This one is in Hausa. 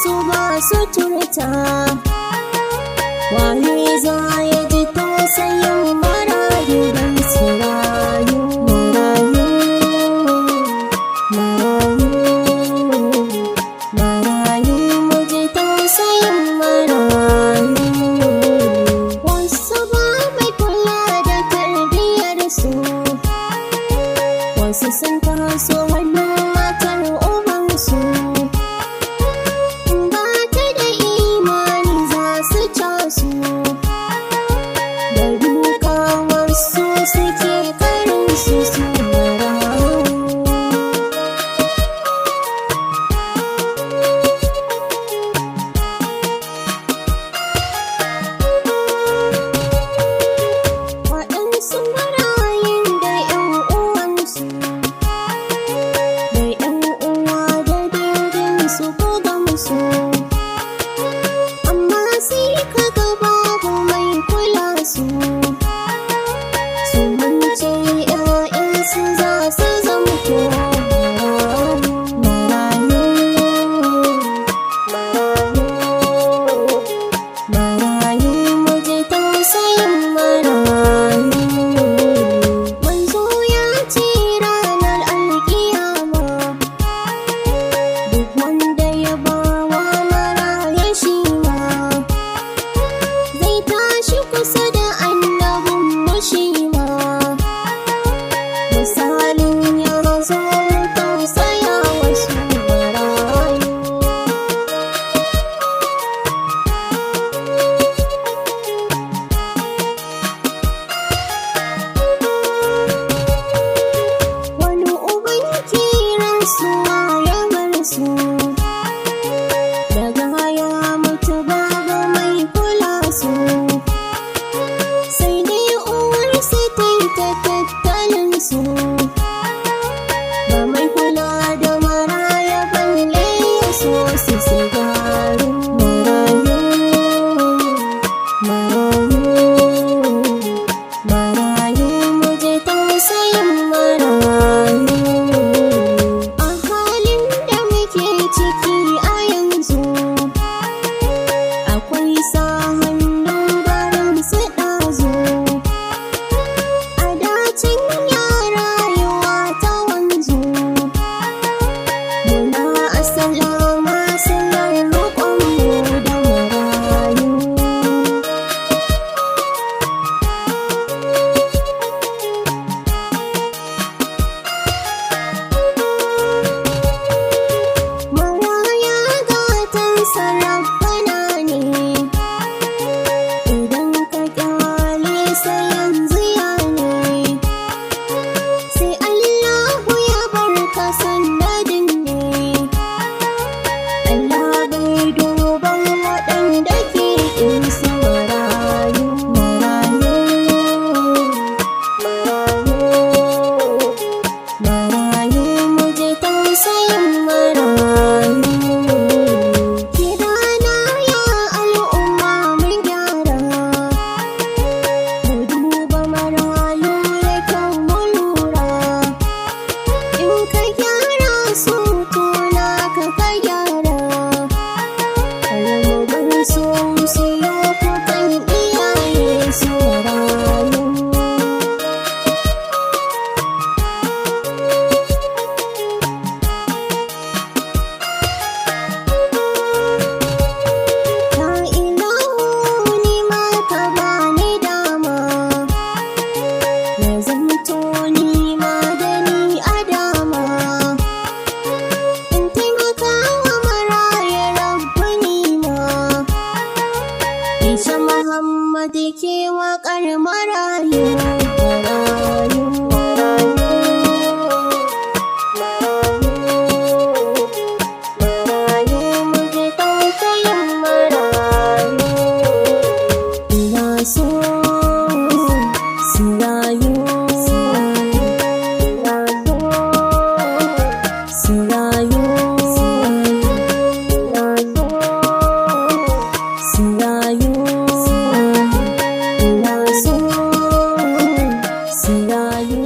su ba suturta. Waye za ya ji tausayin marayu don su rayu? Marayu mu ji tausayin marayu. Wasu ba mai kula da tarbiyyarsu, wasu sun taso hannun matar ubansu. Ba ta da imani za su casu, da duka wasu suke karinsu su marayu. Waɗansu marayun da 'yan uwansu, da 'yan uwa da danginsu ko gamsu, amma sai kaga babu mai kula su. Su mance 'ya'yansu za su zamto marayu. Marayu mu ji tausayin marayu. Manzo ya ce ranar alƙiyama, duk wanda ya bawa maraya shi ma zai tashi kusa da annabin mu shi ma. Misalin ya zo mu tausaya wasu marayu. Wani uban kiransu ya bar su, daga ya mutu babu mai kula su. Sai dai uwarsu ta yi ta tattalin su, ba mai kula da maraya balle ya so su sigarin marayu. Marayu mu ji tausayin marayu. A halin da muke ciki a yanzu, akwai sa hannun barin su ɗazu. A dacin ya rayuwa ta wanzu, muna asalama silar roƙonmu da marayu. Maraya gatan sarrafana ne, idan ka ƙyale sa yanzu ya ne. Sai Allahu ya barka sannadin ne, Allah bai duban waɗanda ke ƙin su marayu. Marayu mu ji tausayin marayu. Kirana ya al'umma mu gyara, mu duba marayu da kyau mu lura. In ka gyara su to naka ka gyara, kar mu bar su su yi kukan iyaye su marayu. Ya ilahu ni ma ka bani dama, na zamto ni ma da ni a dama. In taimaka wa maraya rabbu ni ma, Isha Muhammad ke waƙar marayu. Marayu mu ji tausayin marayu. Ina so su rayu, ina so su rayu, ina so su rayu, ina so su rayu.